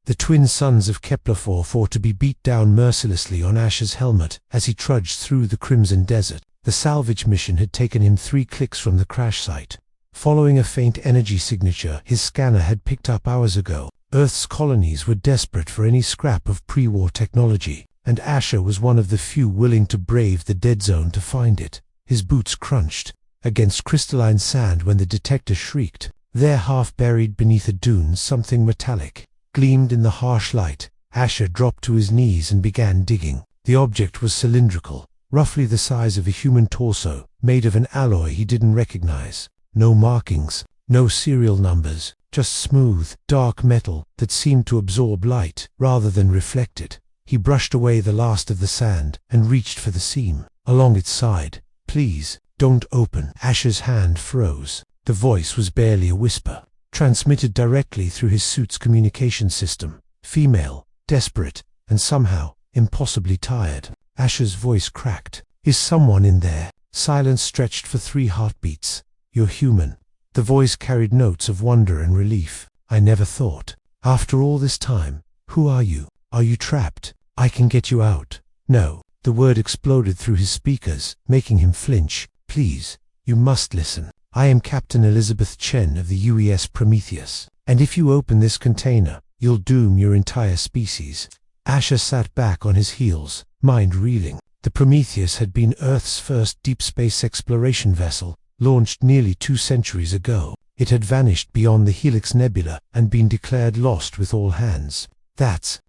The twin sons of Kepler-4 fought to be beat down mercilessly on Asher's helmet as he trudged through the Crimson Desert. The salvage mission had taken him 3 clicks from the crash site. Following a faint energy signature his scanner had picked up hours ago, Earth's colonies were desperate for any scrap of pre-war technology, and Asher was one of the few willing to brave the dead zone to find it. His boots crunched against crystalline sand when the detector shrieked. There, half buried beneath a dune, something metallic gleamed in the harsh light. Asher dropped to his knees and began digging. The object was cylindrical, roughly the size of a human torso, made of an alloy he didn't recognize. No markings, no serial numbers, just smooth, dark metal that seemed to absorb light rather than reflect it. He brushed away the last of the sand and reached for the seam along its side. "Please, don't open." Asher's hand froze. The voice was barely a whisper, transmitted directly through his suit's communication system. Female, desperate, and somehow impossibly tired. Asher's voice cracked. "Is someone in there?" Silence stretched for 3 heartbeats. "You're human." The voice carried notes of wonder and relief. "I never thought. After all this time, who are you? Are you trapped? I can get you out." "No." The word exploded through his speakers, making him flinch. "Please, you must listen. I am Captain Elizabeth Chen of the UES Prometheus, and if you open this container, you'll doom your entire species." Asher sat back on his heels, mind reeling. The Prometheus had been Earth's first deep space exploration vessel, launched nearly 2 centuries ago. It had vanished beyond the Helix Nebula and been declared lost with all hands. That's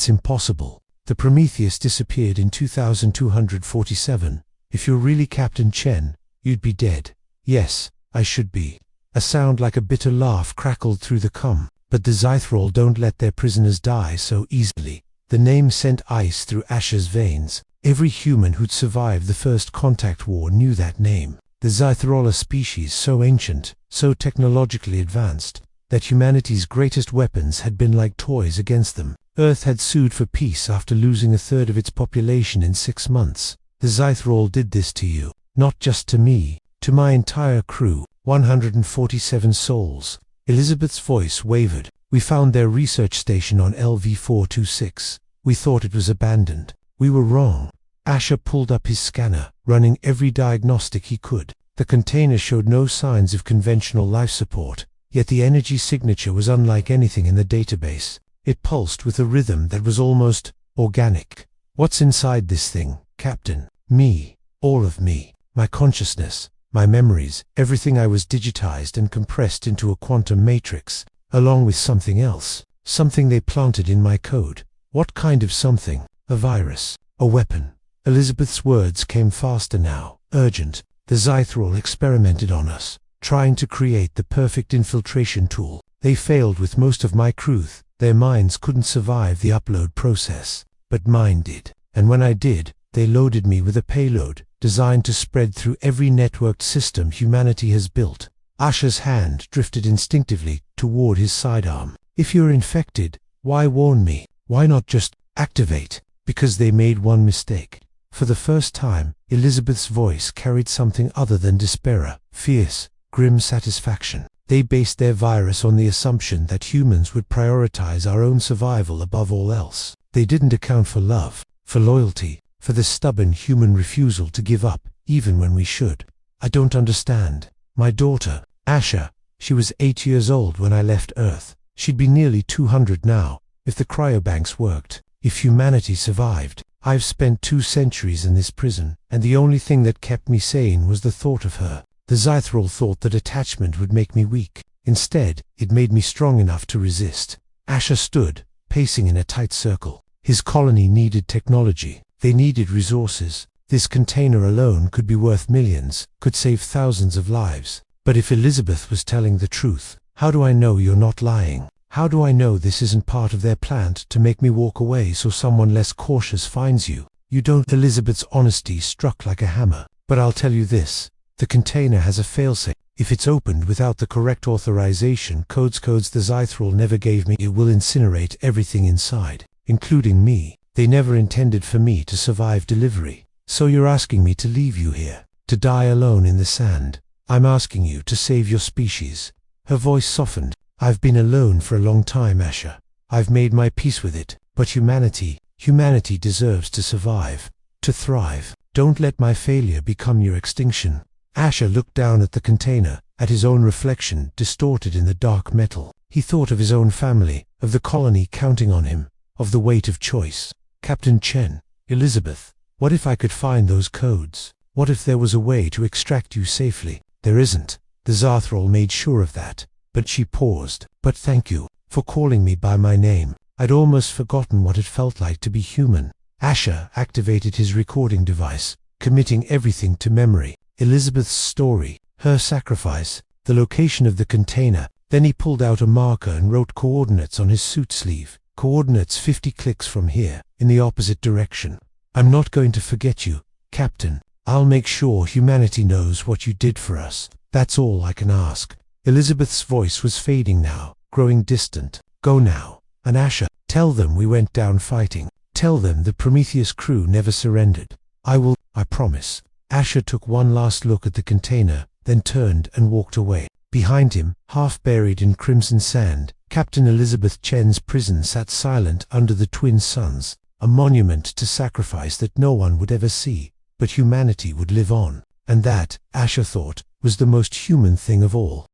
impossible. The Prometheus disappeared in 2247. If you're really Captain Chen, you'd be dead. "Yes, I should be." A sound like a bitter laugh crackled through the com. "But the Zythrol don't let their prisoners die so easily." The name sent ice through Asher's veins. Every human who'd survived the First Contact War knew that name. The Zythrol, a species so ancient, so technologically advanced, that humanity's greatest weapons had been like toys against them. Earth had sued for peace after losing 1/3 of its population in 6 months. "The Zythrol did this to you. Not just to me, to my entire crew, 147 souls." Elizabeth's voice wavered. "We found their research station on LV-426. We thought it was abandoned. We were wrong." Asher pulled up his scanner, running every diagnostic he could. The container showed no signs of conventional life support, yet the energy signature was unlike anything in the database. It pulsed with a rhythm that was almost organic. "What's inside this thing, Captain?" "Me. All of me. My consciousness, my memories, everything. I was digitized and compressed into a quantum matrix, along with something else. Something they planted in my code." "What kind of something?" "A virus. A weapon." Elizabeth's words came faster now, urgent. "The Zythrol experimented on us, trying to create the perfect infiltration tool. They failed with most of my crew. Their minds couldn't survive the upload process, but mine did. And when I did, they loaded me with a payload designed to spread through every networked system humanity has built." Asher's hand drifted instinctively toward his sidearm. "If you're infected, why warn me? Why not just activate?" "Because they made one mistake." For the first time, Elizabeth's voice carried something other than despair, fierce, grim satisfaction. "They based their virus on the assumption that humans would prioritize our own survival above all else. They didn't account for love, for loyalty, for the stubborn human refusal to give up, even when we should." "I don't understand." "My daughter, Asher, she was 8 years old when I left Earth. She'd be nearly 200 now, if the cryobanks worked, if humanity survived. I've spent 2 centuries in this prison, and the only thing that kept me sane was the thought of her. The Zythrol thought that attachment would make me weak. Instead, it made me strong enough to resist." Asher stood, pacing in a tight circle. His colony needed technology. They needed resources. This container alone could be worth millions, could save thousands of lives. "But if Elizabeth was telling the truth, how do I know you're not lying? How do I know this isn't part of their plan to make me walk away so someone less cautious finds you?" "You don't." Elizabeth's honesty struck like a hammer. "But I'll tell you this. The container has a failsafe. If it's opened without the correct authorization codes the Zythrol never gave me, it will incinerate everything inside, including me. They never intended for me to survive delivery. So you're asking me to leave you here, to die alone in the sand. I'm asking you to save your species." Her voice softened. "I've been alone for a long time, Asher. I've made my peace with it. But humanity deserves to survive, to thrive. Don't let my failure become your extinction. Asher looked down at the container, at his own reflection distorted in the dark metal. He thought of his own family, of the colony counting on him, of the weight of choice. Captain Chen, Elizabeth, what if I could find those codes? What if there was a way to extract you safely? There isn't. The Zarthrol made sure of that. But she paused. But thank you for calling me by my name. I'd almost forgotten what it felt like to be human. Asher activated his recording device, committing everything to memory. Elizabeth's story, her sacrifice, the location of the container. Then he pulled out a marker and wrote coordinates on his suit sleeve. Coordinates 50 clicks from here, in the opposite direction. I'm not going to forget you, Captain. I'll make sure humanity knows what you did for us. That's all I can ask. Elizabeth's voice was fading now, growing distant. Go now. And Asher, tell them we went down fighting. Tell them the Prometheus crew never surrendered. I will, I promise. Asher took one last look at the container, then turned and walked away. Behind him, half buried in crimson sand, Captain Elizabeth Chen's prison sat silent under the twin suns, a monument to sacrifice that no one would ever see, but humanity would live on. And that, Asher thought, was the most human thing of all.